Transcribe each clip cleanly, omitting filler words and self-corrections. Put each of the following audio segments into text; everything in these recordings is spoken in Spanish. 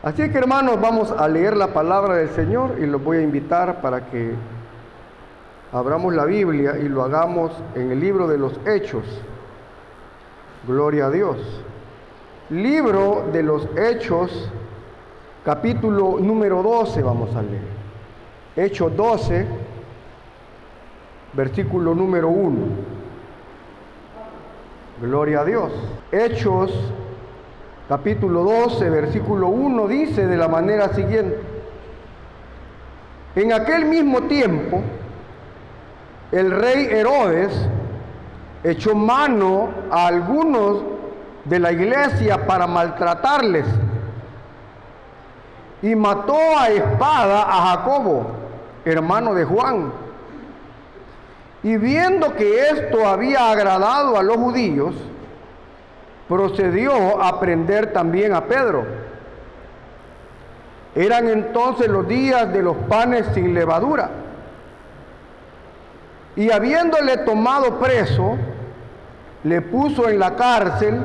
Así que, hermanos, vamos a leer la palabra del Señor y los voy a invitar para que abramos la Biblia y lo hagamos en el libro de los Hechos. Gloria a Dios. Libro de los Hechos, capítulo número 12 vamos a leer. Hechos 12, versículo número 1. Gloria a Dios. Hechos, capítulo 12, versículo 1 dice de la manera siguiente: en aquel mismo tiempo, el rey Herodes echó mano a algunos de la iglesia para maltratarles y mató a espada a Jacobo, hermano de Juan. Y viendo que esto había agradado a los judíos, procedió a prender también a Pedro. Eran entonces los días de los panes sin levadura. Y habiéndole tomado preso, le puso en la cárcel,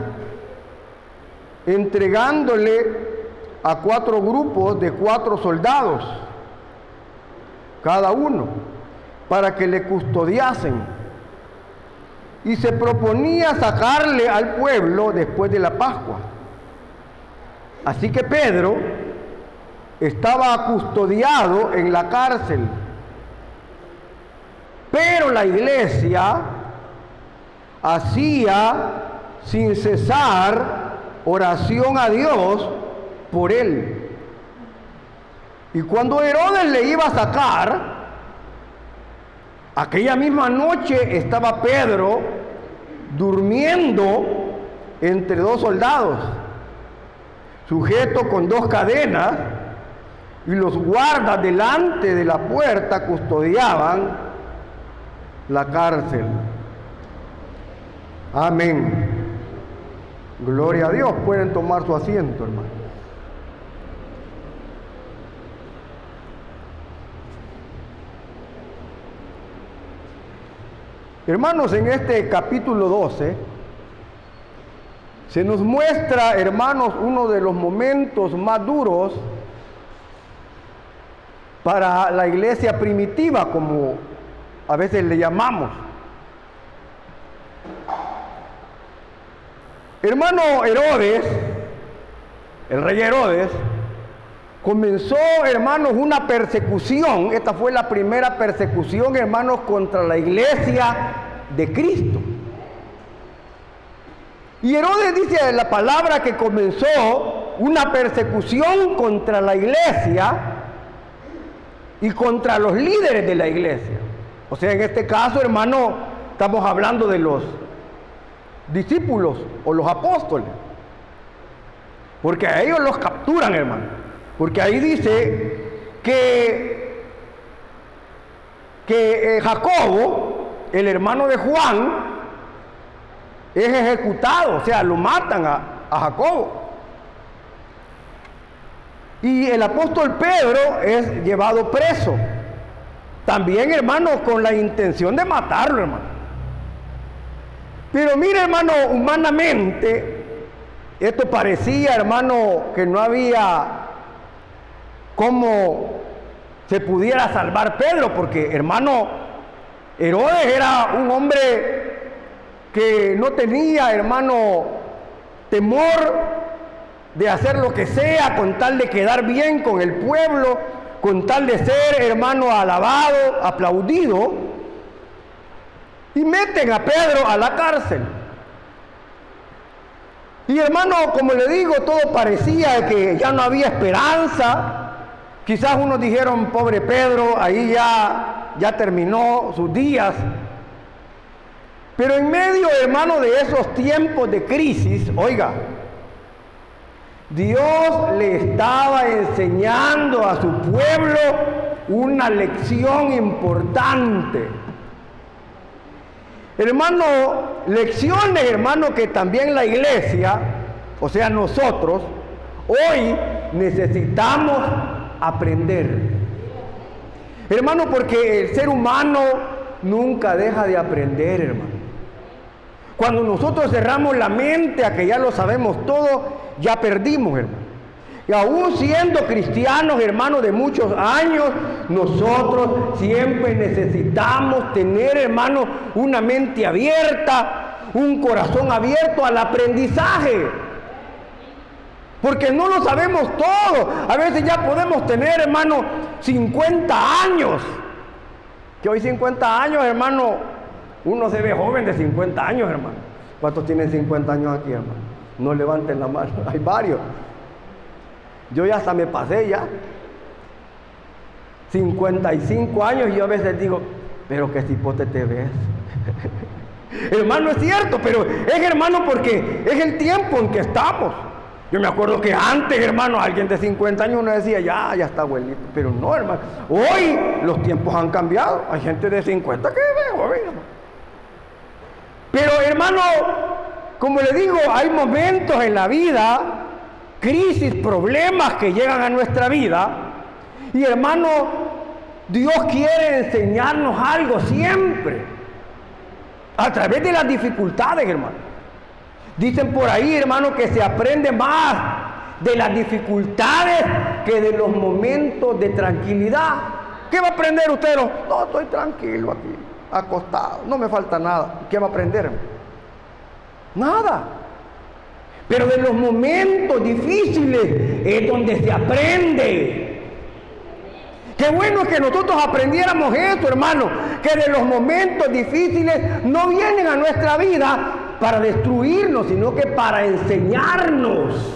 entregándole a 4 grupos de 4 soldados, cada uno, para que le custodiasen. Y se proponía sacarle al pueblo después de la Pascua. Así que Pedro estaba custodiado en la cárcel. Pero la iglesia hacía sin cesar oración a Dios por él. Y cuando Herodes le iba a sacar, aquella misma noche estaba Pedro durmiendo entre 2 soldados, sujeto con 2 cadenas, y los guardas delante de la puerta custodiaban la cárcel. Amén. Gloria a Dios. Pueden tomar su asiento, hermano. Hermanos, en este capítulo 12 se nos muestra, hermanos, uno de los momentos más duros para la iglesia primitiva, como a veces le llamamos. Hermano Herodes, el rey Herodes, comenzó, hermanos, una persecución. Esta fue la primera persecución, hermanos, contra la iglesia de Cristo. Y Herodes dice en la palabra que comenzó una persecución contra la iglesia y contra los líderes de la iglesia. O sea, en este caso, hermano, estamos hablando de los discípulos o los apóstoles, porque a ellos los capturan, hermano. Porque ahí dice que Jacobo, el hermano de Juan, es ejecutado, o sea, lo matan a Jacobo. Y el apóstol Pedro es llevado preso, también, hermano, con la intención de matarlo, hermano. Pero mire, hermano, humanamente, esto parecía, hermano, que no había cómo se pudiera salvar Pedro, porque, hermano, Herodes era un hombre que no tenía, hermano, temor de hacer lo que sea con tal de quedar bien con el pueblo, con tal de ser, hermano, alabado, aplaudido, y meten a Pedro a la cárcel. Y, hermano, como le digo, todo parecía que ya no había esperanza. Quizás unos dijeron, pobre Pedro, ahí ya terminó sus días. Pero en medio, hermano, de esos tiempos de crisis, oiga, Dios le estaba enseñando a su pueblo una lección importante. Hermano, lecciones, hermano, que también la iglesia, o sea, nosotros, hoy necesitamos aprender. Hermano, porque el ser humano nunca deja de aprender, hermano. Cuando nosotros cerramos la mente a que ya lo sabemos todo, ya perdimos, hermano. Y aún siendo cristianos, hermanos, de muchos años, nosotros siempre necesitamos tener, hermanos, una mente abierta, un corazón abierto al aprendizaje. Porque no lo sabemos todo. A veces ya podemos tener, hermano, 50 años. Que hoy 50 años, hermano, uno se ve joven de 50 años, hermano. ¿Cuántos tienen 50 años aquí, hermano? No levanten la mano. Hay varios. Yo ya hasta me pasé ya. 55 años y yo a veces digo, pero qué cipote te ves. Hermano, es cierto, pero es, hermano, porque es el tiempo en que estamos. Yo me acuerdo que antes, hermano, alguien de 50 años uno decía, ya está abuelito. Pero no, hermano. Hoy los tiempos han cambiado. Hay gente de 50 que ve joven, hermano. Pero, hermano, como le digo, hay momentos en la vida, crisis, problemas que llegan a nuestra vida. Y, hermano, Dios quiere enseñarnos algo siempre. A través de las dificultades, hermano. Dicen por ahí, hermano, que se aprende más de las dificultades que de los momentos de tranquilidad. ¿Qué va a aprender usted? No, estoy tranquilo aquí, acostado, no me falta nada. ¿Qué va a aprender? Nada. Pero de los momentos difíciles es donde se aprende. Qué bueno es que nosotros aprendiéramos esto, hermano, que de los momentos difíciles no vienen a nuestra vida para destruirnos, sino que para enseñarnos.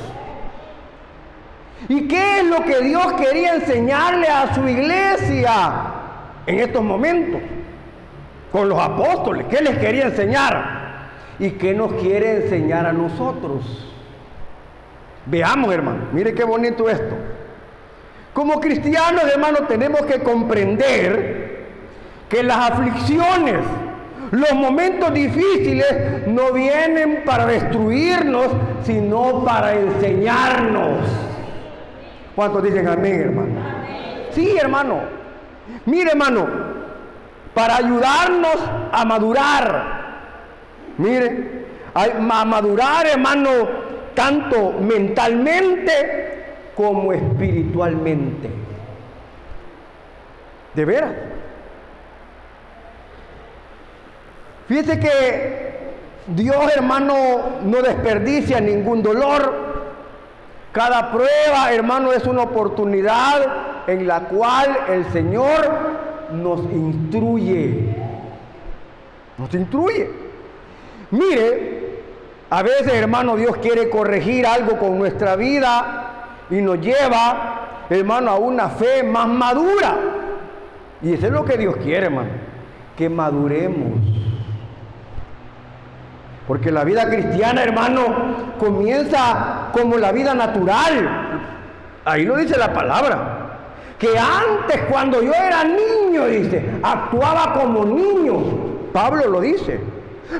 ¿Y qué es lo que Dios quería enseñarle a su iglesia en estos momentos? Con los apóstoles, ¿qué les quería enseñar? ¿Y qué nos quiere enseñar a nosotros? Veamos, hermano, mire qué bonito esto. Como cristianos, hermanos, tenemos que comprender que las aflicciones, los momentos difíciles no vienen para destruirnos, sino para enseñarnos. ¿Cuántos dicen amén, hermano? Sí, hermano. Mire, hermano, para ayudarnos a madurar. Mire, a madurar, hermano, tanto mentalmente como espiritualmente. ¿De veras? Fíjese que Dios, hermano, no desperdicia ningún dolor. Cada prueba, hermano, es una oportunidad en la cual el Señor nos instruye. Nos instruye. Mire, a veces, hermano, Dios quiere corregir algo con nuestra vida y nos lleva, hermano, a una fe más madura. Y eso es lo que Dios quiere, hermano, que maduremos. Porque la vida cristiana, hermano, comienza como la vida natural. Ahí lo dice la palabra. Que antes, cuando yo era niño, dice, actuaba como niño. Pablo lo dice.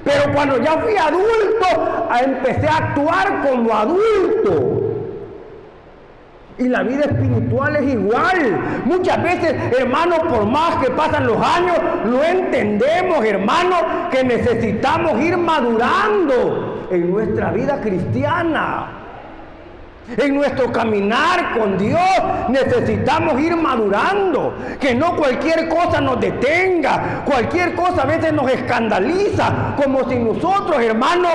Pero cuando ya fui adulto, empecé a actuar como adulto. Y la vida espiritual es igual. Muchas veces, hermano, por más que pasan los años, no entendemos, hermano, que necesitamos ir madurando en nuestra vida cristiana. En nuestro caminar con Dios necesitamos ir madurando. Que no cualquier cosa nos detenga. Cualquier cosa a veces nos escandaliza. Como si nosotros, hermano,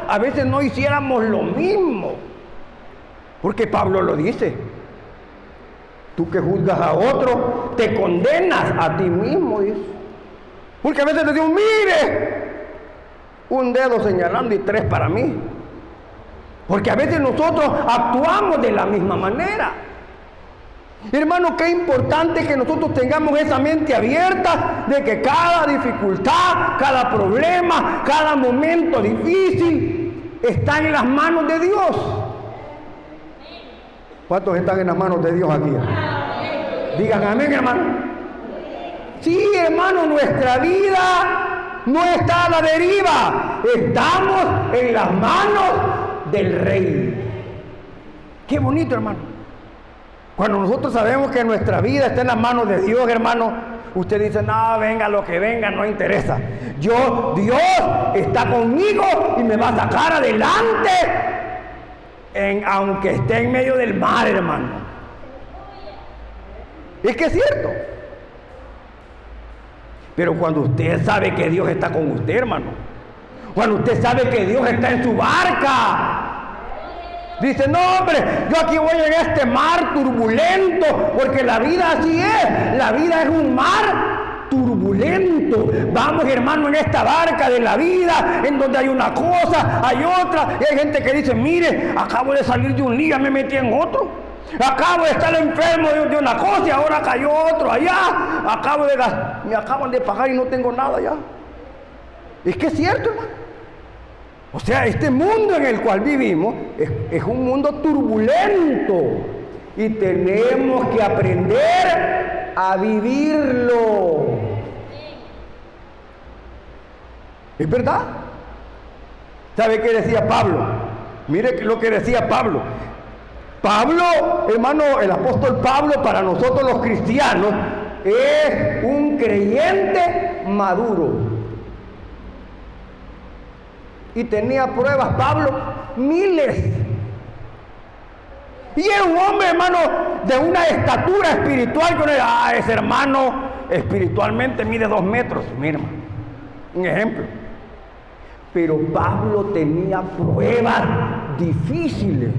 a veces no hiciéramos lo mismo. Porque Pablo lo dice. Tú que juzgas a otro, te condenas a ti mismo, dice. Porque a veces te digo, mire, un dedo señalando y 3 para mí. Porque a veces nosotros actuamos de la misma manera. Hermano, qué importante que nosotros tengamos esa mente abierta de que cada dificultad, cada problema, cada momento difícil está en las manos de Dios. ¿Cuántos están en las manos de Dios aquí? Digan amén, hermano. Sí, hermano, nuestra vida no está a la deriva. Estamos en las manos del Rey. Qué bonito, hermano. Cuando nosotros sabemos que nuestra vida está en las manos de Dios, hermano, usted dice, no, venga lo que venga, no interesa. Dios está conmigo y me va a sacar adelante aunque esté en medio del mar, hermano. Es que es cierto. Pero cuando usted sabe que Dios está con usted, hermano, cuando usted sabe que Dios está en su barca, dice, no hombre, yo aquí voy en este mar turbulento, porque la vida así es, la vida es un mar turbulento. Vamos, hermano, en esta barca de la vida, en donde hay una cosa, hay otra, y hay gente que dice, mire, acabo de salir de un lío, me metí en otro. Acabo de estar enfermo de una cosa y ahora cayó otro allá. Me acaban de pagar y no tengo nada allá. Es que es cierto, hermano. O sea, este mundo en el cual vivimos es un mundo turbulento y tenemos que aprender a vivirlo. ¿Es verdad? ¿Sabe qué decía Pablo? Mire lo que decía Pablo. Pablo, hermano, el apóstol Pablo, para nosotros los cristianos, es un creyente maduro. Y tenía pruebas, Pablo, miles. Y era un hombre, hermano, de una estatura espiritual. Ese hermano espiritualmente mide 2 metros. Mira, hermano, un ejemplo. Pero Pablo tenía pruebas difíciles.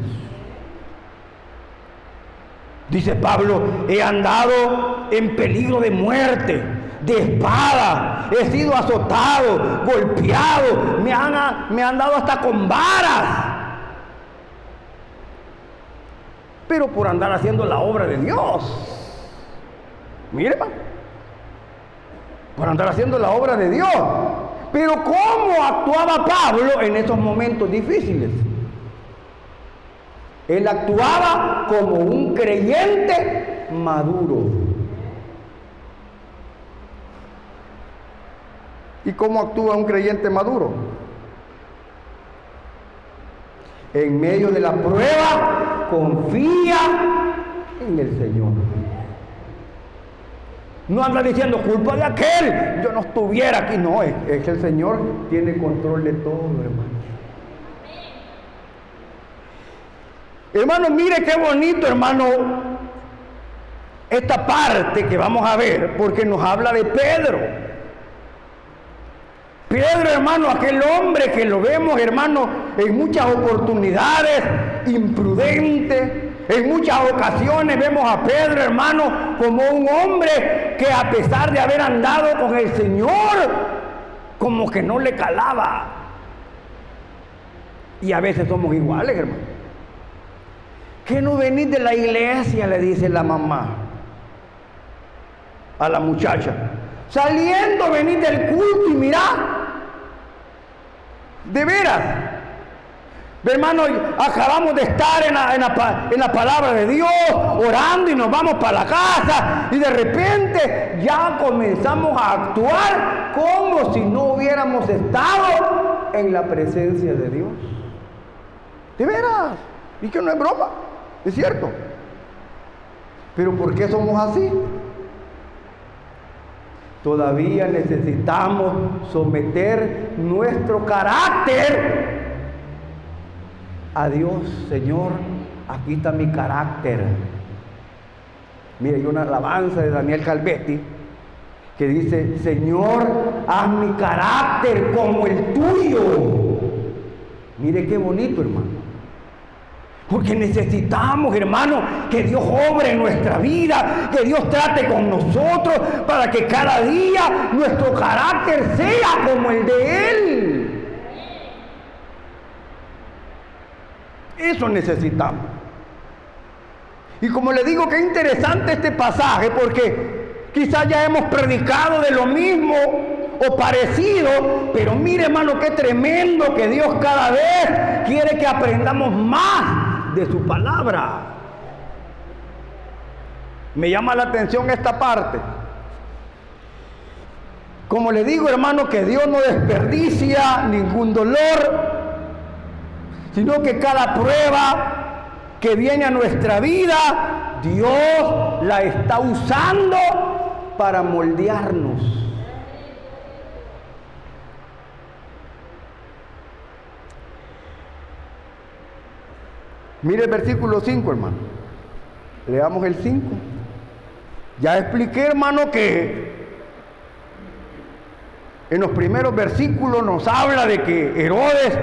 Dice Pablo, he andado en peligro de muerte, de espada, he sido azotado, golpeado, me han dado hasta con varas. Pero por andar haciendo la obra de Dios. Mire, hermano, por andar haciendo la obra de Dios. Pero ¿cómo actuaba Pablo en esos momentos difíciles? Él actuaba como un creyente maduro. ¿Y cómo actúa un creyente maduro? En medio de la prueba, confía en el Señor. No anda diciendo culpa de aquel, yo no estuviera aquí. No, es que el Señor tiene control de todo, hermano. Hermano, mire qué bonito, hermano, esta parte que vamos a ver, porque nos habla de Pedro. Pedro, hermano, aquel hombre que lo vemos, hermano, en muchas oportunidades, imprudente. En muchas ocasiones vemos a Pedro, hermano, como un hombre que a pesar de haber andado con el Señor, como que no le calaba. Y a veces somos iguales, hermano. ¿Qué no venís de la iglesia?, le dice la mamá a la muchacha. Saliendo venís del culto y mirá, de veras, hermano, acabamos de estar en la palabra de Dios, orando y nos vamos para la casa y de repente ya comenzamos a actuar como si no hubiéramos estado en la presencia de Dios. De veras, y que no es broma. Es cierto. Pero ¿por qué somos así? Todavía necesitamos someter nuestro carácter a Dios. Señor, aquí está mi carácter. Mire, hay una alabanza de Daniel Calvetti que dice, Señor, haz mi carácter como el tuyo. Mire qué bonito, hermano. Porque necesitamos, hermano, que Dios obre en nuestra vida, que Dios trate con nosotros para que cada día nuestro carácter sea como el de Él. Eso necesitamos. Y como le digo, qué interesante este pasaje, porque quizás ya hemos predicado de lo mismo o parecido, pero mire, hermano, qué tremendo que Dios cada vez quiere que aprendamos más de su palabra. Me llama la atención esta parte. Como le digo, hermano, que Dios no desperdicia ningún dolor, sino que cada prueba que viene a nuestra vida, Dios la está usando para moldearnos. Mire el versículo 5, hermano. Leamos el 5. Ya expliqué, hermano, que en los primeros versículos nos habla de que Herodes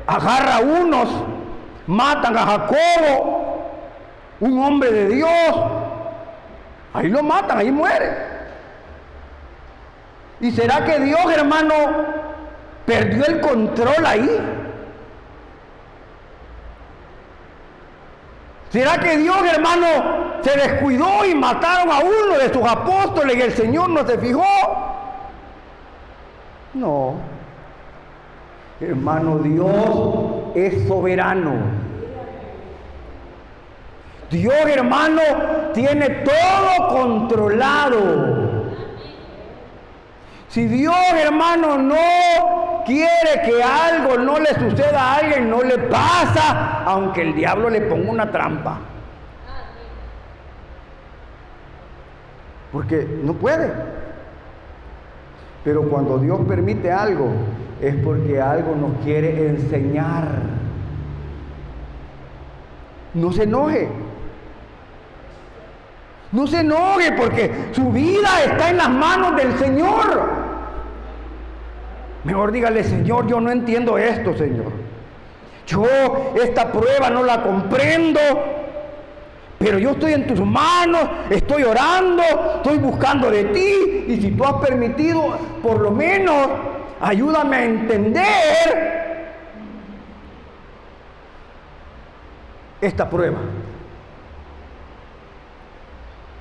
agarra a unos, matan a Jacobo, un hombre de Dios. Ahí lo matan, ahí muere. ¿Y será que Dios, hermano, perdió el control ahí? ¿Será que Dios, hermano, se descuidó y mataron a uno de sus apóstoles y el Señor no se fijó? No. Hermano, Dios es soberano. Dios, hermano, tiene todo controlado. Si Dios, hermano, no quiere que algo no le suceda a alguien, no le pasa, aunque el diablo le ponga una trampa. Porque no puede. Pero cuando Dios permite algo, es porque algo nos quiere enseñar. No se enoje. No se enoje porque su vida está en las manos del Señor. Mejor dígale: Señor, yo no entiendo esto, Señor. Yo esta prueba no la comprendo, pero yo estoy en tus manos, estoy orando, estoy buscando de ti, y si tú has permitido, por lo menos, ayúdame a entender esta prueba.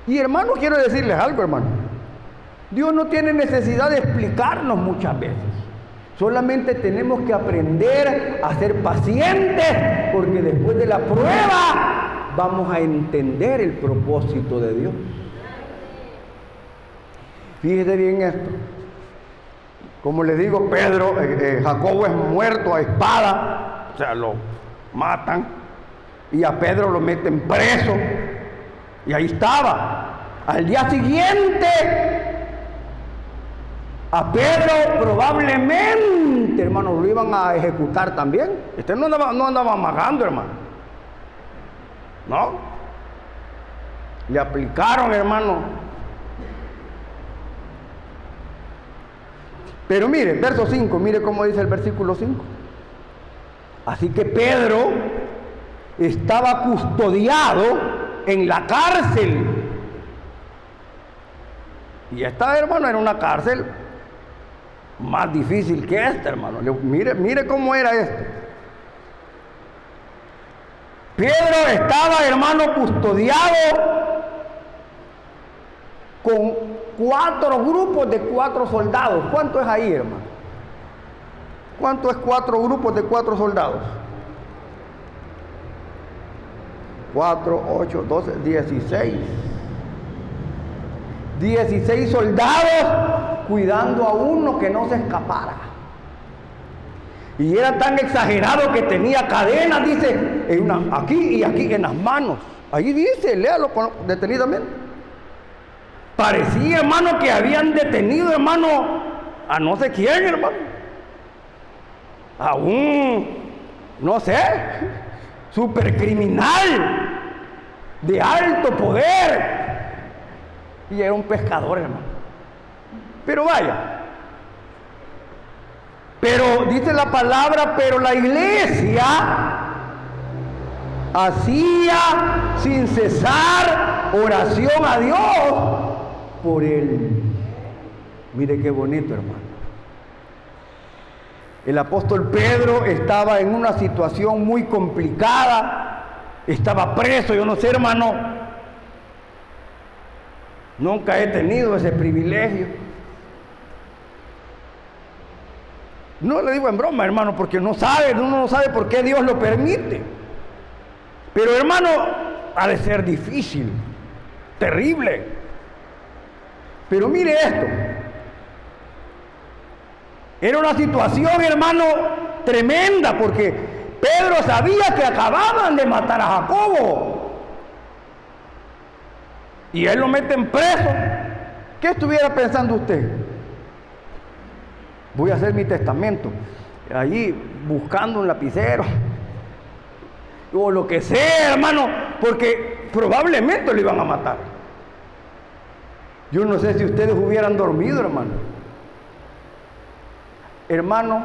Y hermano, quiero decirles algo, hermano. Dios no tiene necesidad de explicarnos muchas veces. Solamente tenemos que aprender a ser pacientes, porque después de la prueba vamos a entender el propósito de Dios. Fíjese bien esto. Como les digo, Jacobo es muerto a espada, o sea, lo matan, y a Pedro lo meten preso. Y ahí estaba. Al día siguiente, a Pedro probablemente, hermano, lo iban a ejecutar también. Este no andaba amagando, hermano. No. Le aplicaron, hermano. Pero mire, verso 5, mire cómo dice el versículo 5. Así que Pedro estaba custodiado en la cárcel. Y esta, hermano, era una cárcel más difícil que esta, hermano. Mire cómo era esto. Pedro estaba, hermano, custodiado con 4 grupos de 4 soldados. ¿Cuánto es ahí, hermano? ¿Cuánto es 4 grupos de 4 soldados? 4, 8, 12, 16. 16 soldados cuidando a uno que no se escapara. Y era tan exagerado que tenía cadenas, dice, aquí y aquí en las manos. Ahí dice, léalo detenidamente. Parecía, hermano, que habían detenido, hermano, a no sé quién, hermano. A un, no sé, supercriminal de alto poder. Y era un pescador, hermano. Pero vaya. Pero dice la palabra, pero la iglesia hacía sin cesar oración a Dios por él. Mire qué bonito, hermano. El apóstol Pedro estaba en una situación muy complicada. Estaba preso, yo no sé, hermano. Nunca he tenido ese privilegio. No le digo en broma, hermano, porque uno no sabe por qué Dios lo permite. Pero, hermano, ha de ser difícil, terrible. Pero mire esto. Era una situación, hermano, tremenda, porque Pedro sabía que acababan de matar a Jacobo. Y él lo meten preso. ¿Qué estuviera pensando usted? Voy a hacer mi testamento. Allí buscando un lapicero. o lo que sea, hermano, porque probablemente lo iban a matar. Yo no sé si ustedes hubieran dormido, hermano. Hermano,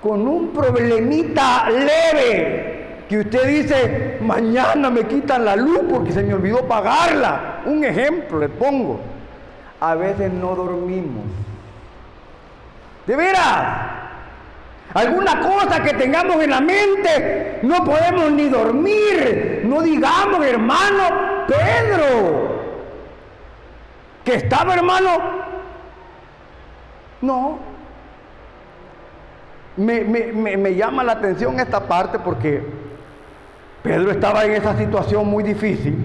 con un problemita leve, que usted dice, mañana me quitan la luz porque se me olvidó pagarla. Un ejemplo le pongo. A veces no dormimos. De veras. Alguna cosa que tengamos en la mente, no podemos ni dormir. No digamos, hermano, Pedro, que estaba, hermano. No. Me llama la atención esta parte porque Pedro estaba en esa situación muy difícil.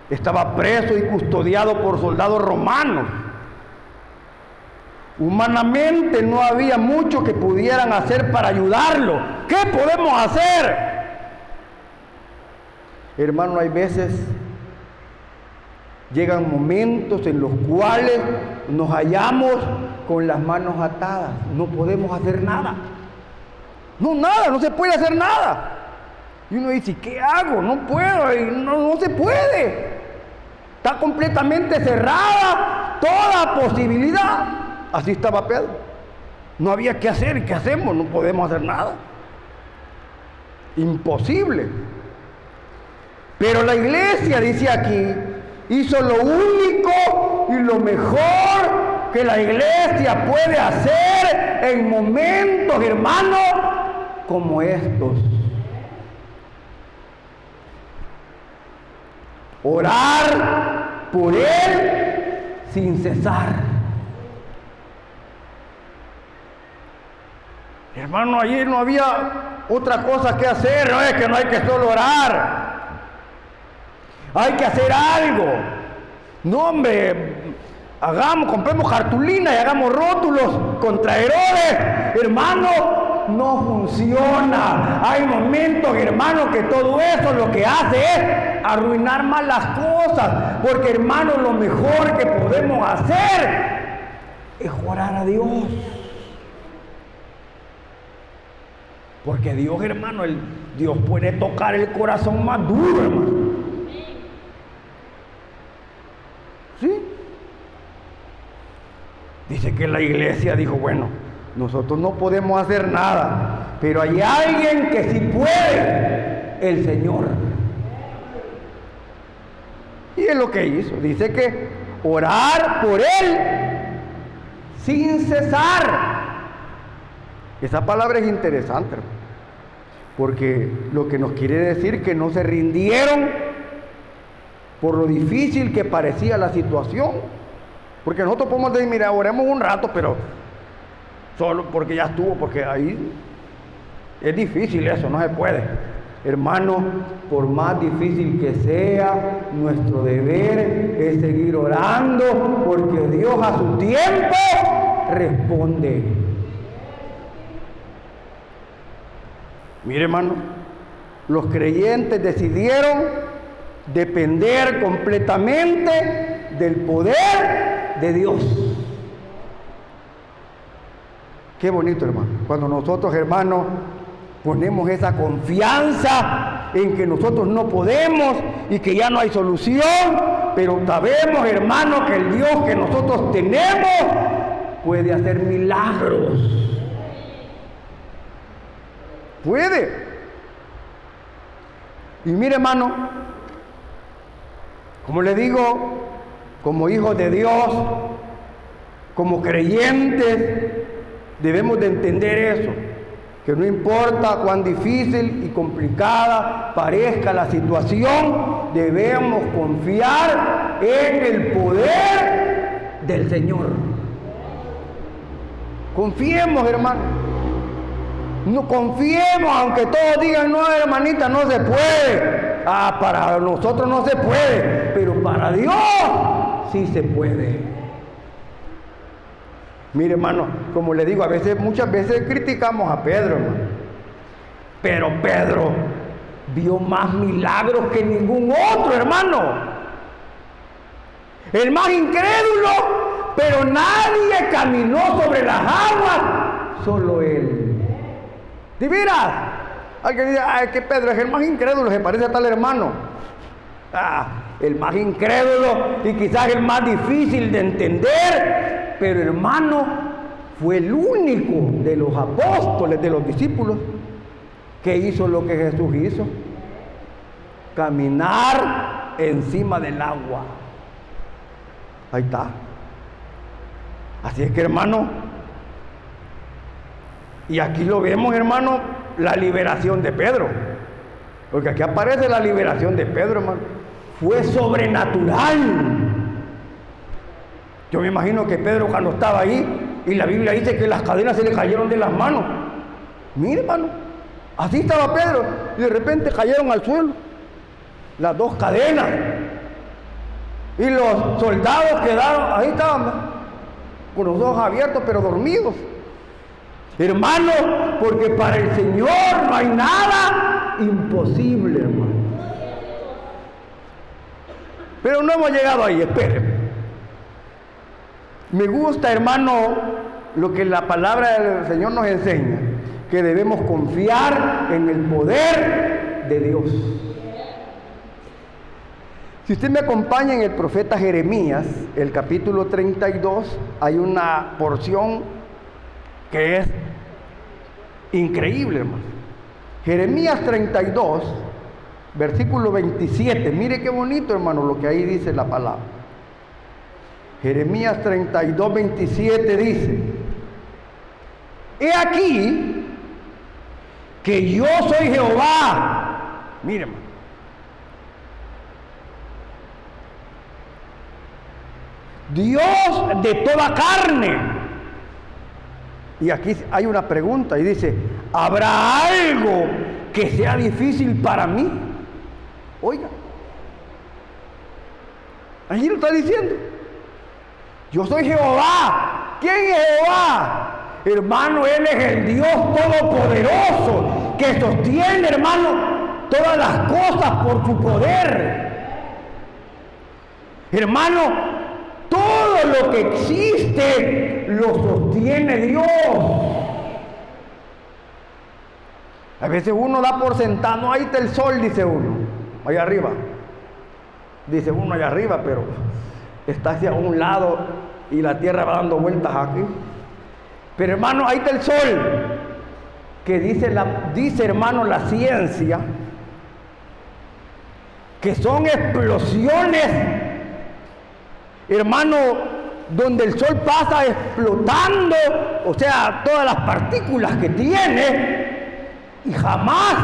Estaba preso y custodiado por soldados romanos. Humanamente no había mucho que pudieran hacer para ayudarlo. ¿Qué podemos hacer? Hermano, hay veces llegan momentos en los cuales nos hallamos con las manos atadas. No podemos hacer nada. No, nada, no se puede hacer nada. Y uno dice, ¿qué hago? No puedo, no se puede. Está completamente cerrada toda posibilidad. Así estaba Pedro. No había qué hacer. ¿Qué hacemos? No podemos hacer nada. Imposible. Pero la iglesia, dice aquí, hizo lo único y lo mejor que la iglesia puede hacer en momentos, hermanos, como estos. Orar por él sin cesar. Hermano, allí no había otra cosa que hacer. No es que no hay que solo orar. Hay que hacer algo. No, hombre, compremos cartulinas y hagamos rótulos contra Herodes. Hermano, no funciona. Hay momentos, hermano, que todo eso lo que hace es arruinar más las cosas. Porque, hermano, lo mejor que podemos hacer es orar a Dios. Porque Dios, hermano, Dios puede tocar el corazón más duro, hermano. ¿Sí? Dice que la iglesia dijo, bueno, nosotros no podemos hacer nada, pero hay alguien que sí puede, el Señor. Y es lo que hizo. Dice que orar por Él sin cesar. Esa palabra es interesante, porque lo que nos quiere decir que no se rindieron por lo difícil que parecía la situación. Porque nosotros podemos decir, mira, oremos un rato, pero solo porque ya estuvo, porque ahí es difícil eso, no se puede. Hermano, por más difícil que sea, nuestro deber es seguir orando, porque Dios a su tiempo responde. Mire, hermano, los creyentes decidieron depender completamente del poder de Dios. Qué bonito, hermano, cuando nosotros, hermanos, ponemos esa confianza en que nosotros no podemos y que ya no hay solución, pero sabemos, hermano, que el Dios que nosotros tenemos puede hacer milagros. Puede. Y mire, hermano, como le digo, como hijos de Dios, como creyentes, debemos de entender eso, que no importa cuán difícil y complicada parezca la situación, debemos confiar en el poder del Señor. Confiemos, hermano. No confiemos, aunque todos digan, no, hermanita, no se puede. Para nosotros no se puede, pero para Dios sí se puede. Mire, hermano, como le digo, muchas veces criticamos a Pedro, hermano. Pero Pedro vio más milagros que ningún otro, hermano. El más incrédulo, pero nadie caminó sobre las aguas, solo él. ¿De veras? Alguien dice, es que Pedro es el más incrédulo, se parece a tal hermano. El más incrédulo y quizás el más difícil de entender, pero hermano, fue el único de los apóstoles, de los discípulos, que hizo lo que Jesús hizo: caminar encima del agua. Ahí está. Así es que, hermano, y aquí lo vemos, hermano, la liberación de Pedro, porque aquí aparece la liberación de Pedro, hermano. Fue sobrenatural. Yo me imagino que Pedro, cuando estaba ahí, y la Biblia dice que las cadenas se le cayeron de las manos. Mire, hermano, así estaba Pedro, y de repente cayeron al suelo las dos cadenas, y los soldados quedaron, ahí estaban, con los ojos abiertos, pero dormidos. Hermano, porque para el Señor no hay nada imposible, hermano. Pero no hemos llegado ahí, espérenme. Me gusta, hermano, lo que la palabra del Señor nos enseña, que debemos confiar en el poder de Dios. Si usted me acompaña en el profeta Jeremías, el capítulo 32, hay una porción que es increíble, hermano. Jeremías 32, versículo 27. Mire qué bonito, hermano, lo que ahí dice la palabra. Jeremías 32, 27 dice: he aquí que yo soy Jehová. Mire, hermano. Dios de toda carne. Y aquí hay una pregunta y dice: ¿habrá algo que sea difícil para mí? Oiga, allí lo está diciendo. Yo soy Jehová. ¿Quién es Jehová? Hermano, Él es el Dios todopoderoso, que sostiene, hermano, todas las cosas por su poder. Hermano, todo lo que existe lo sostiene Dios. A veces uno da por sentado, no, ahí está el sol, dice uno, allá arriba. Dice uno allá arriba, pero está hacia un lado y la tierra va dando vueltas aquí. Pero hermano, ahí está el sol, que dice hermano la ciencia, que son explosiones, hermano, donde el sol pasa explotando, o sea, todas las partículas que tiene, y jamás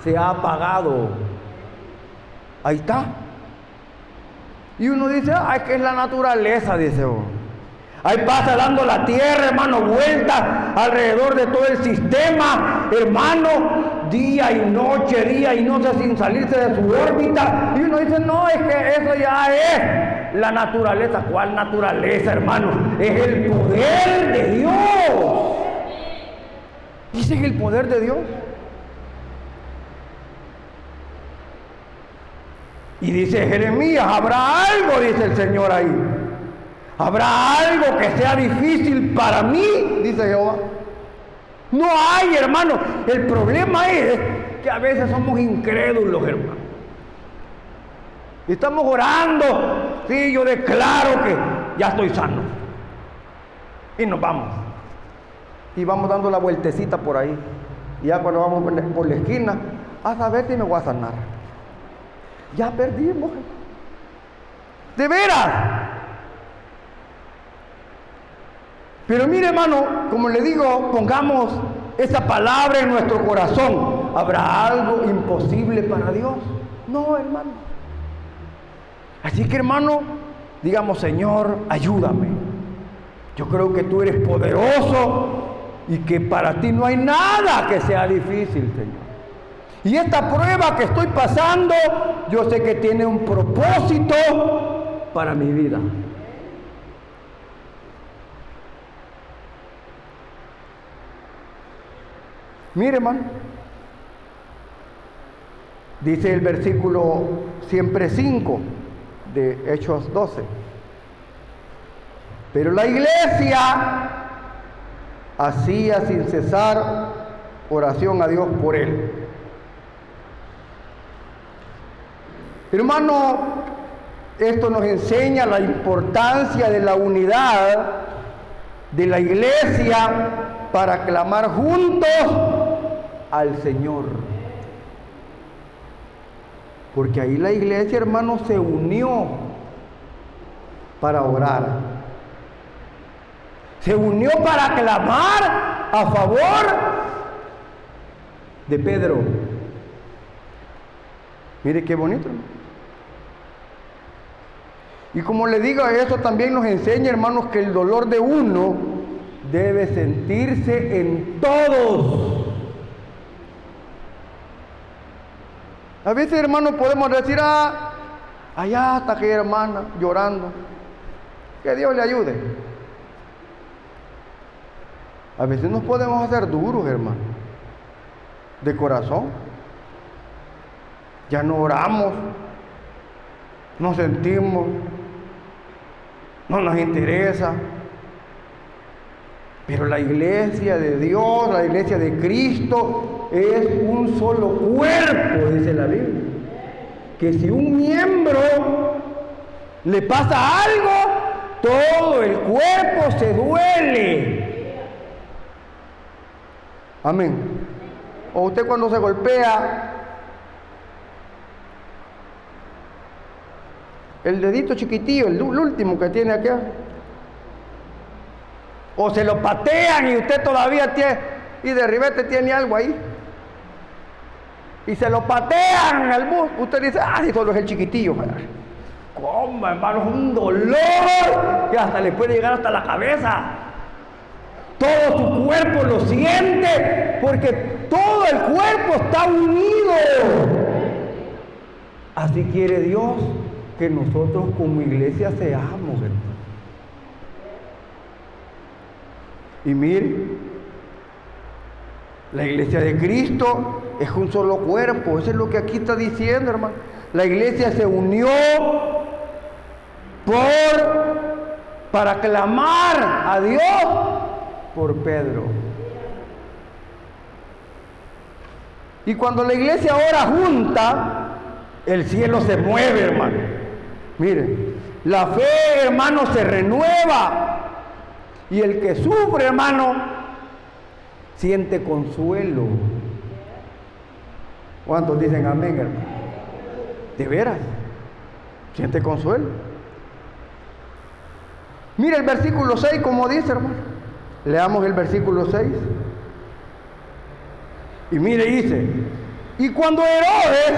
se ha apagado. Ahí está. Y uno dice, es que es la naturaleza, dice uno. Ahí pasa dando la tierra, hermano, vueltas alrededor de todo el sistema, hermano, día y noche sin salirse de su órbita. Y uno dice, no, es que eso ya es la naturaleza. ¿Cuál naturaleza, hermano? Es el poder de Dios. Dice que el poder de Dios. Y dice Jeremías, habrá algo, dice el Señor ahí. ¿Habrá algo que sea difícil para mí? Dice Jehová. No hay, hermano. El problema es que a veces somos incrédulos, hermano. Y estamos orando. Sí, yo declaro que ya estoy sano. Y nos vamos. Y vamos dando la vueltecita por ahí. Y ya cuando vamos por la esquina, a saber si me voy a sanar. Ya perdimos. De veras. Pero mire, hermano, como le digo, pongamos esa palabra en nuestro corazón. ¿Habrá algo imposible para Dios? No, hermano. Así que, hermano, digamos, Señor, ayúdame. Yo creo que tú eres poderoso y que para ti no hay nada que sea difícil, Señor. Y esta prueba que estoy pasando, yo sé que tiene un propósito para mi vida. Mire, hermano, dice el versículo siempre 5 de Hechos 12. Pero la iglesia hacía sin cesar oración a Dios por él. Hermano, esto nos enseña la importancia de la unidad de la iglesia para clamar juntos al Señor. Porque ahí la iglesia, hermano, se unió para orar. Se unió para clamar a favor de Pedro. Mire qué bonito, ¿no? Y como le digo, eso también nos enseña, hermanos, que el dolor de uno debe sentirse en todos. A veces, hermanos, podemos decir, allá está aquella hermana llorando. Que Dios le ayude. A veces nos podemos hacer duros, hermano, de corazón. Ya no oramos, no sentimos, no nos interesa. Pero la iglesia de Dios, la iglesia de Cristo, es un solo cuerpo, dice la Biblia. Que si un miembro le pasa algo, todo el cuerpo se duele. Amén. O usted cuando se golpea el dedito chiquitillo, el último que tiene aquí, o se lo patean y usted todavía tiene, y de ribete tiene algo ahí, y se lo patean al bus, usted dice, si solo es el chiquitillo. ¿Cómo, hermano? Es un dolor que hasta le puede llegar hasta la cabeza. Todo tu cuerpo lo siente, porque todo el cuerpo está unido. Así quiere Dios que nosotros como iglesia seamos, hermano. Y mire, la iglesia de Cristo es un solo cuerpo. Eso es lo que aquí está diciendo, hermano. La iglesia se unió para clamar a Dios por Pedro. Y cuando la iglesia ora junta, el cielo se mueve, hermano. Mire, la fe, hermano, se renueva. Y el que sufre, hermano, siente consuelo. ¿Cuántos dicen amén, hermano? ¿De veras? ¿Siente consuelo? Mire el versículo 6, como dice, hermano. Leamos el versículo 6. Y mire, dice, y cuando Herodes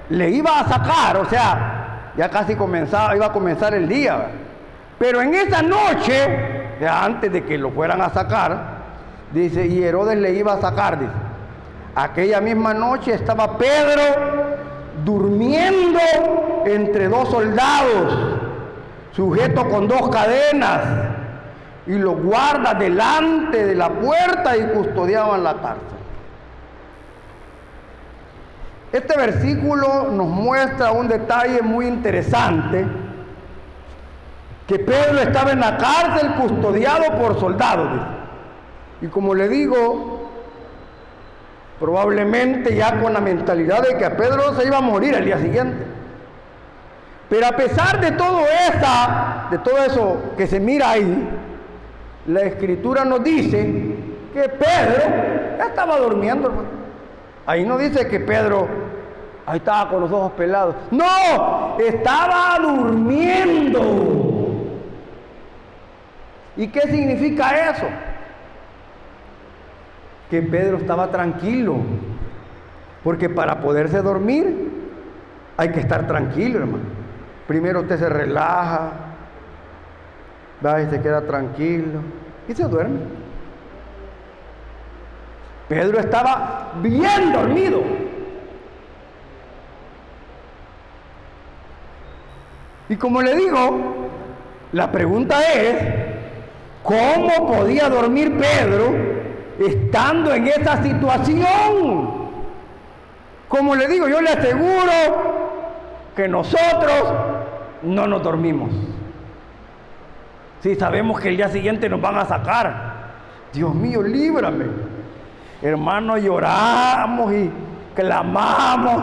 le iba a sacar, o sea, ya casi iba a comenzar el día, ¿verdad? Pero en esa noche, antes de que lo fueran a sacar, dice, y Herodes le iba a sacar, dice, aquella misma noche estaba Pedro durmiendo entre dos soldados, sujeto con dos cadenas, y los guardas delante de la puerta y custodiaban la cárcel. Este versículo nos muestra un detalle muy interesante, que Pedro estaba en la cárcel custodiado por soldados. Y como le digo, probablemente ya con la mentalidad de que a Pedro se iba a morir al día siguiente. Pero a pesar de todo eso que se mira ahí, la Escritura nos dice que Pedro ya estaba durmiendo, hermano. Ahí no dice que Pedro ahí estaba con los ojos pelados. No, estaba durmiendo. ¿Y qué significa eso? Que Pedro estaba tranquilo. Porque para poderse dormir hay que estar tranquilo, hermano. Primero usted se relaja, va y se queda tranquilo y se duerme. Pedro estaba bien dormido. Y como le digo, la pregunta es, ¿cómo podía dormir Pedro estando en esa situación? Como le digo, yo le aseguro que nosotros no nos dormimos. Si sabemos que el día siguiente nos van a sacar, Dios mío, líbrame. Hermano, lloramos y clamamos.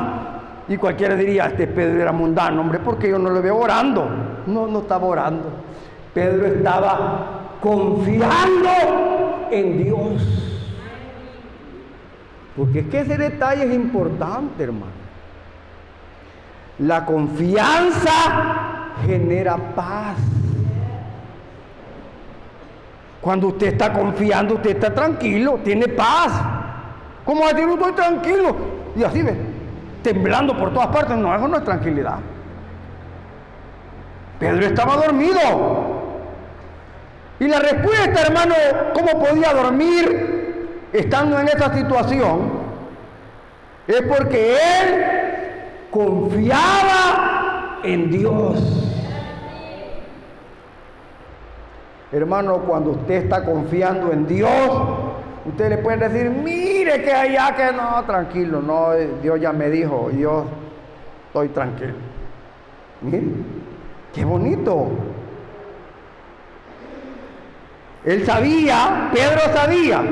Y cualquiera diría, este Pedro era mundano, hombre, porque yo no lo veo orando. No, no estaba orando. Pedro estaba confiando en Dios. Porque es que ese detalle es importante, hermano. La confianza genera paz. Cuando usted está confiando, usted está tranquilo, tiene paz. ¿Cómo va a decir, no estoy tranquilo? Y así ve, temblando por todas partes. No, eso no es tranquilidad. Pedro estaba dormido. Y la respuesta, hermano, ¿cómo podía dormir estando en esa situación? Es porque él confiaba en Dios. Hermano, cuando usted está confiando en Dios, usted le puede decir, mire que allá que no, tranquilo, no, Dios ya me dijo, yo estoy tranquilo. Mire, qué bonito. Él sabía, Pedro sabía,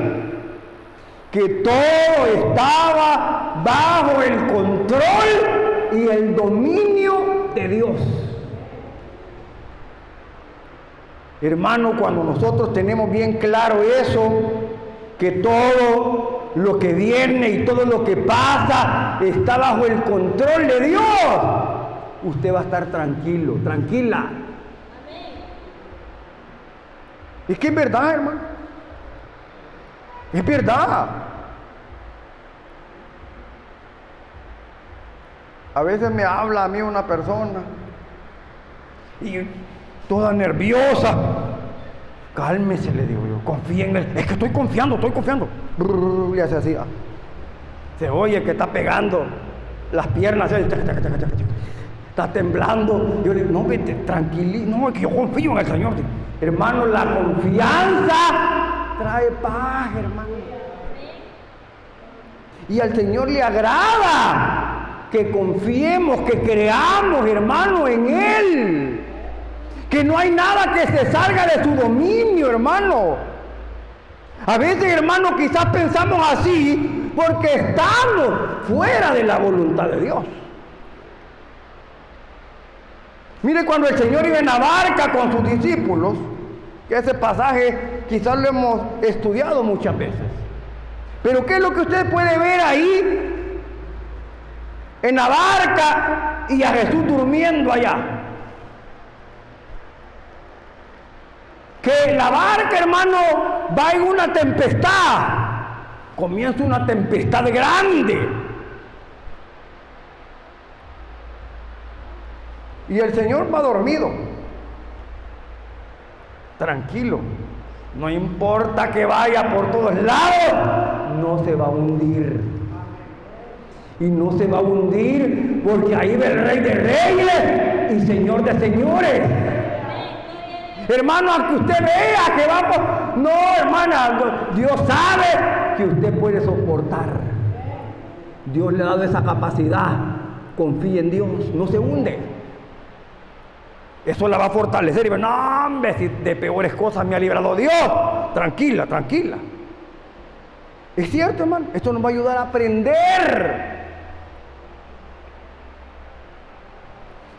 que todo estaba bajo el control y el dominio de Dios. Hermano, cuando nosotros tenemos bien claro eso, que todo lo que viene y todo lo que pasa está bajo el control de Dios, usted va a estar tranquilo, tranquila. Es que es verdad, hermano. Es verdad. A veces me habla a mí una persona y toda nerviosa. Cálmese, le digo yo, confía en él. Es que estoy confiando. Brrr, y hace así. Se oye que está pegando las piernas. Está temblando. Yo le digo, no, vete, tranquilito. No, es que yo confío en el Señor. Hermano, la confianza trae paz, hermano. Y al Señor le agrada que confiemos, que creamos, hermano, en Él. Que no hay nada que se salga de su dominio, hermano. A veces, hermano, quizás pensamos así porque estamos fuera de la voluntad de Dios. Mire, cuando el Señor iba en la barca con sus discípulos, que ese pasaje quizás lo hemos estudiado muchas veces. Pero ¿qué es lo que usted puede ver ahí? En la barca y a Jesús durmiendo allá. Que la barca, hermano, va en una tempestad. Comienza una tempestad grande. Y el Señor va dormido. Tranquilo. No importa que vaya por todos lados, no se va a hundir. Y no se va a hundir porque ahí va el Rey de Reyes y Señor de Señores. Hermano, aunque usted vea que vamos, no, hermana, Dios sabe que usted puede soportar. Dios le ha dado esa capacidad. Confíe en Dios, no se hunde. Eso la va a fortalecer y va, no, hombre, si de peores cosas me ha librado Dios. Tranquila, tranquila. Es cierto, hermano, esto nos va a ayudar a aprender.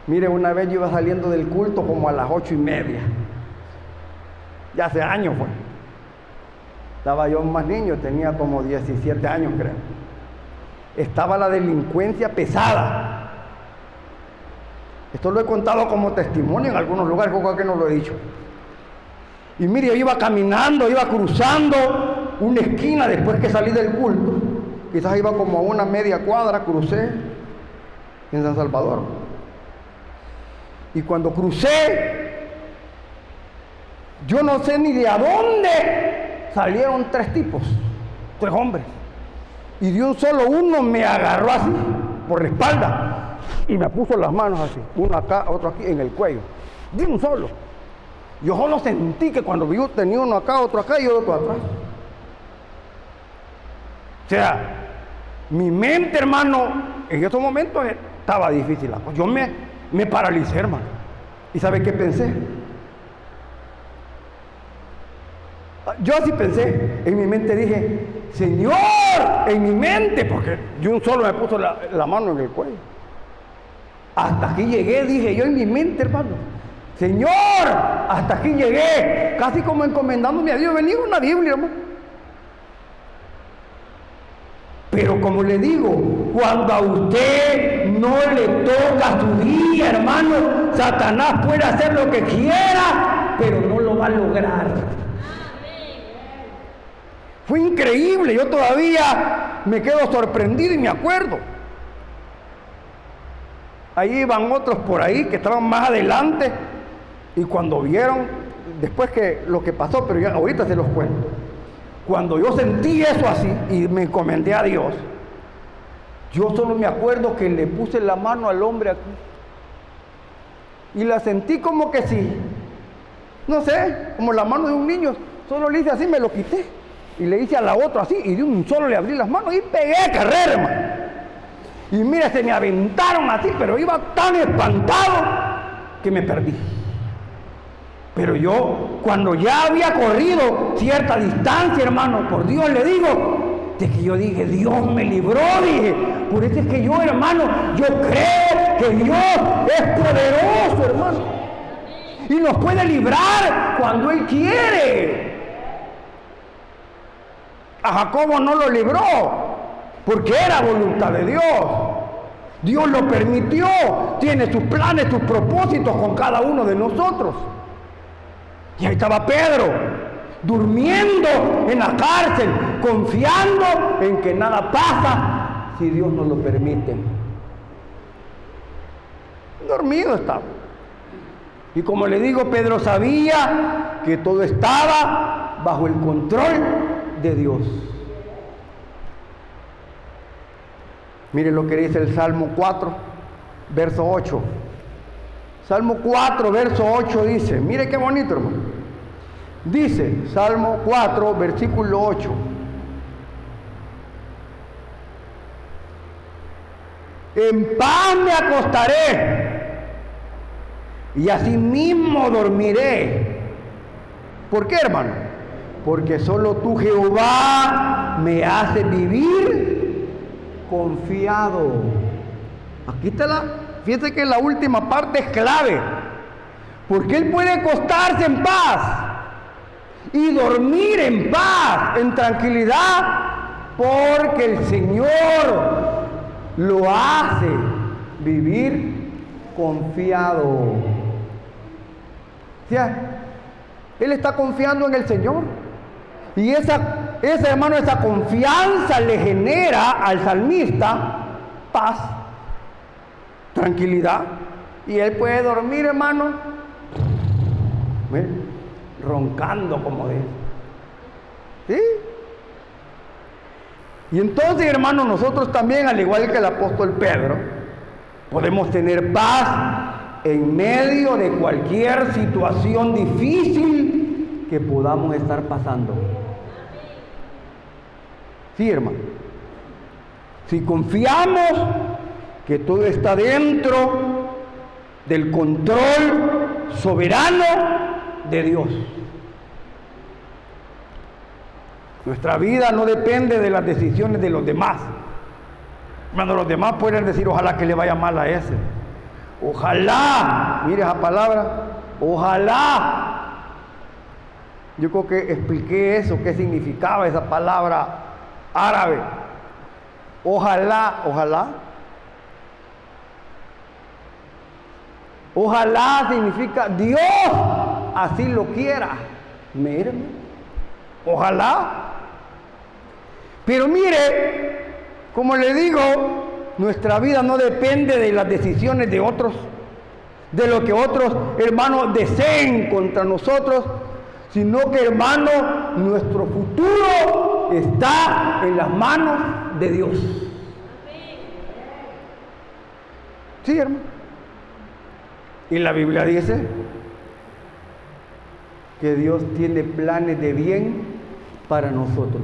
Mire, una vez yo iba saliendo del culto como a las 8:30. Ya hace años fue. Estaba yo más niño, tenía como 17 años, creo. Estaba la delincuencia pesada. Esto lo he contado como testimonio en algunos lugares, creo que no lo he dicho. Y mire, yo iba caminando, iba cruzando una esquina después que salí del culto. Quizás iba como a una media cuadra, crucé en San Salvador. Y cuando crucé, yo no sé ni de a dónde salieron 3 tipos, 3 hombres. Y de un solo uno me agarró así, por la espalda. Y me puso las manos así, uno acá, otro aquí, en el cuello. De un solo. Yo solo sentí que cuando yo tenía uno acá, otro acá y otro atrás. O sea, mi mente, hermano, en estos momentos estaba difícil. Yo me paralicé, hermano. ¿Y sabe qué pensé? Yo así pensé, en mi mente dije, Señor, en mi mente, porque yo un solo me puso la mano en el cuello. Hasta aquí llegué, dije yo en mi mente, hermano. Señor, hasta aquí llegué, casi como encomendándome a Dios. Venía una Biblia, hermano. Pero como le digo, cuando a usted no le toca su día, hermano, Satanás puede hacer lo que quiera, pero no lo va a lograr. Fue increíble, yo todavía me quedo sorprendido y me acuerdo. Ahí iban otros por ahí que estaban más adelante y cuando vieron, después que lo que pasó, pero ya ahorita se los cuento. Cuando yo sentí eso así y me encomendé a Dios, yo solo me acuerdo que le puse la mano al hombre aquí y la sentí como que sí, no sé, como la mano de un niño. Solo le hice así, me lo quité y le hice a la otra así y de un solo le abrí las manos y pegué a carrera, hermano. Y mira, se me aventaron así, pero iba tan espantado que me perdí. Pero yo, cuando ya había corrido cierta distancia, hermano, por Dios le digo, de que yo dije, Dios me libró, dije. Por eso es que yo, hermano, yo creo que Dios es poderoso, hermano. Y nos puede librar cuando Él quiere. A Jacobo no lo libró, porque era voluntad de Dios. Dios lo permitió, tiene sus planes, sus propósitos con cada uno de nosotros. Y ahí estaba Pedro, durmiendo en la cárcel, confiando en que nada pasa si Dios no lo permite. Dormido estaba. Y como le digo, Pedro sabía que todo estaba bajo el control de Dios. Mire lo que dice el Salmo 4, verso 8. Salmo 4, verso 8 dice, mire qué bonito, hermano. Dice, Salmo 4, versículo 8. En paz me acostaré y asimismo dormiré. ¿Por qué, hermano? Porque solo tú, Jehová, me haces vivir confiado. Aquí está fíjense que la última parte es clave, porque él puede acostarse en paz y dormir en paz, en tranquilidad, porque el Señor lo hace vivir confiado. O sea, él está confiando en el Señor. Y esa hermano, esa confianza le genera al salmista paz, tranquilidad, y él puede dormir, hermano, roncando como dice. ¿Sí? Y entonces, hermano, nosotros también, al igual que el apóstol Pedro, podemos tener paz en medio de cualquier situación difícil que podamos estar pasando. Sí, hermano. Si confiamos que todo está dentro del control soberano de Dios. Nuestra vida no depende de las decisiones de los demás. Cuando los demás pueden decir, ojalá que le vaya mal a ese. Ojalá, mire esa palabra, ojalá. Yo creo que expliqué eso, qué significaba esa palabra árabe. Ojalá, ojalá. Ojalá significa Dios así lo quiera. Miren, ojalá. Pero mire, como le digo, nuestra vida no depende de las decisiones de otros, de lo que otros hermanos deseen contra nosotros, sino que, hermano, nuestro futuro está en las manos de Dios. Sí, hermano. Y la Biblia dice que Dios tiene planes de bien para nosotros.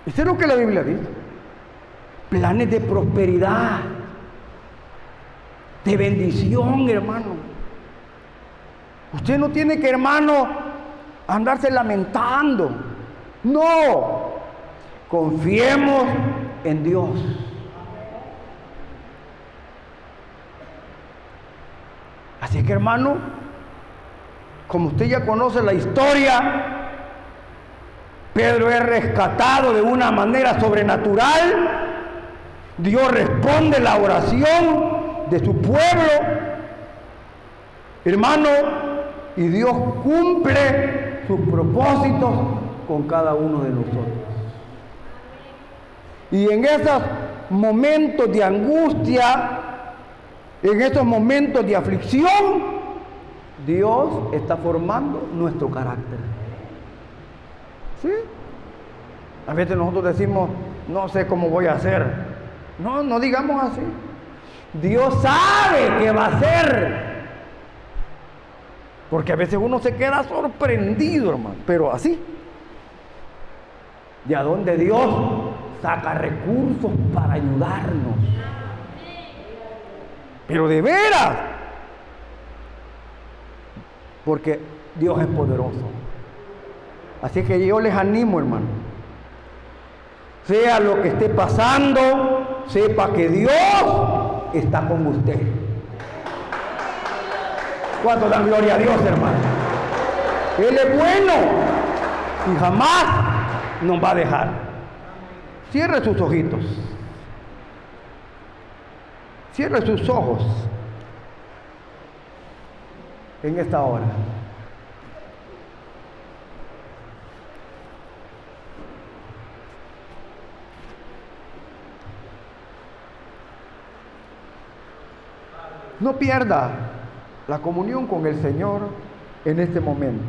¿Eso es lo que la Biblia dice? Planes de prosperidad, de bendición, hermano. Usted no tiene que, hermano, andarse lamentando. No, confiemos en Dios. Así que, hermano, como usted ya conoce la historia, Pedro es rescatado de una manera sobrenatural. Dios responde la oración de su pueblo, hermano, y Dios cumple sus propósitos con cada uno de nosotros. Y en esos momentos de angustia, en esos momentos de aflicción, Dios está formando nuestro carácter. ¿Sí? A veces nosotros decimos, no sé cómo voy a hacer. No, no digamos así. Dios sabe qué va a hacer. Porque a veces uno se queda sorprendido, hermano. Pero así. De a dónde Dios saca recursos para ayudarnos. Pero de veras. Porque Dios es poderoso. Así que yo les animo, hermano. Sea lo que esté pasando, sepa que Dios está con usted. ¿Cuánto dan gloria a Dios, hermano? Él es bueno y jamás nos va a dejar. Cierre sus ojitos. Cierre sus ojos en esta hora. No pierda la comunión con el Señor en este momento.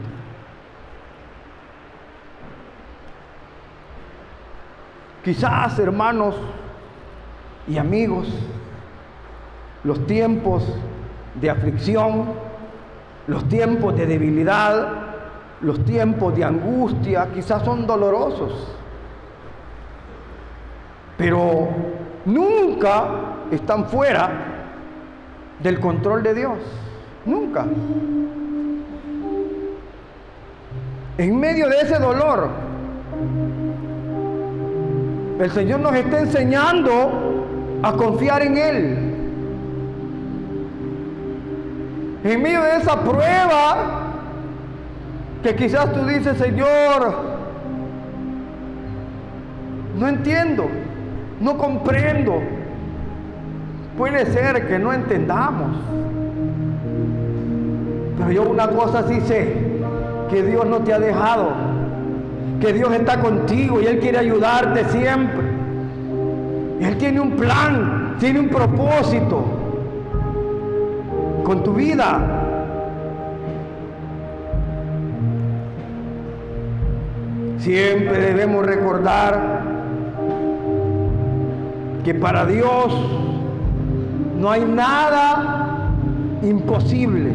Quizás, hermanos y amigos, los tiempos de aflicción, los tiempos de debilidad, los tiempos de angustia, quizás son dolorosos, pero nunca están fuera del control de Dios. Nunca. En medio de ese dolor, el Señor nos está enseñando a confiar en Él. En medio de esa prueba, que quizás tú dices, Señor, no entiendo, no comprendo. Puede ser que no entendamos, pero yo una cosa sí sé, que Dios no te ha dejado, que Dios está contigo y Él quiere ayudarte siempre. Él tiene un plan, tiene un propósito con tu vida. Siempre debemos recordar que para Dios no hay nada imposible.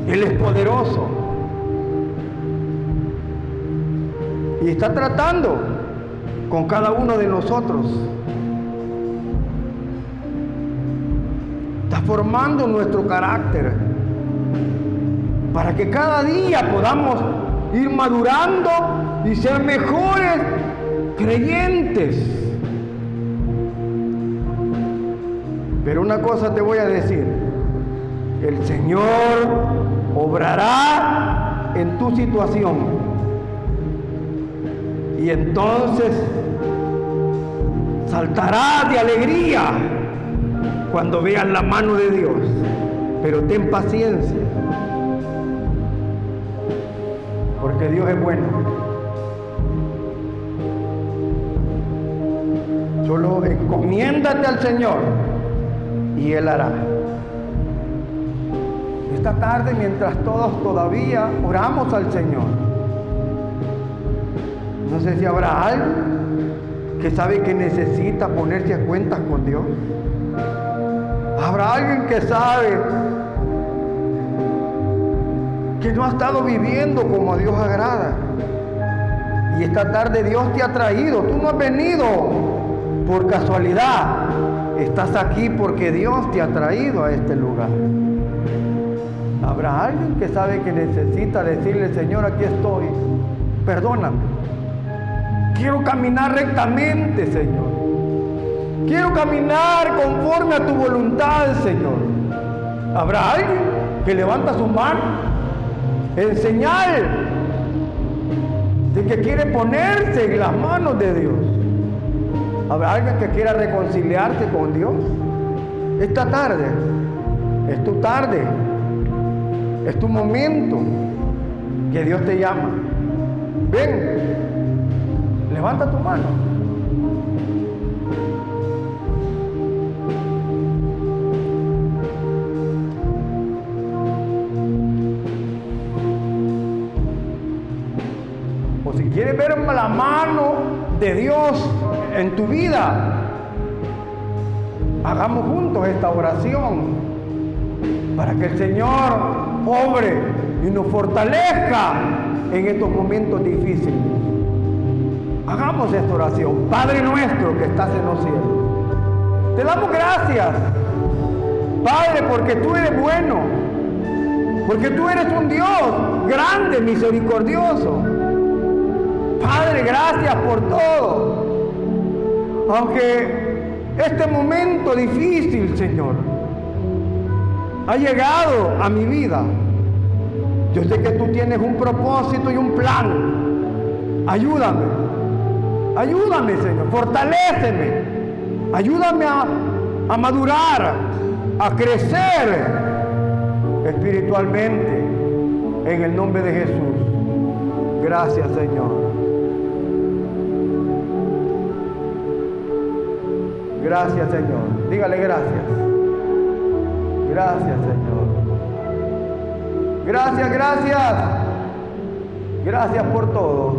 Él es poderoso y está tratando con cada uno de nosotros. Está formando nuestro carácter para que cada día podamos ir madurando y ser mejores creyentes. Pero una cosa te voy a decir, el Señor obrará en tu situación y entonces saltarás de alegría cuando veas la mano de Dios. Pero ten paciencia, porque Dios es bueno. Solo encomiéndate al Señor y Él hará. Esta tarde, mientras todos todavía oramos al Señor, no sé si habrá alguien que sabe que necesita ponerse a cuentas con Dios. Habrá alguien que sabe que no ha estado viviendo como a Dios agrada. Y esta tarde Dios te ha traído. Tú no has venido por casualidad. Estás aquí porque Dios te ha traído a este lugar. Habrá alguien que sabe que necesita decirle: Señor, aquí estoy, perdóname. Quiero caminar rectamente, Señor. Quiero caminar conforme a tu voluntad, Señor. Habrá alguien que levanta su mano en señal de que quiere ponerse en las manos de Dios. Habrá alguien que quiera reconciliarse con Dios. Esta tarde es tu tarde, es tu momento que Dios te llama. Ven, levanta tu mano. O si quieres ver la mano de Dios en tu vida, hagamos juntos esta oración para que el Señor obre y nos fortalezca en estos momentos difíciles. Hagamos esta oración. Padre nuestro que estás en los cielos, te damos gracias, Padre, porque tú eres bueno, porque tú eres un Dios grande, misericordioso. Padre, gracias por todo. Aunque este momento difícil, Señor, ha llegado a mi vida, yo sé que tú tienes un propósito y un plan. Ayúdame, ayúdame, Señor, fortaléceme, ayúdame a madurar, a crecer espiritualmente, en el nombre de Jesús. Gracias, Señor. Gracias, Señor. Dígale gracias. Gracias, Señor. Gracias, gracias. Gracias por todo.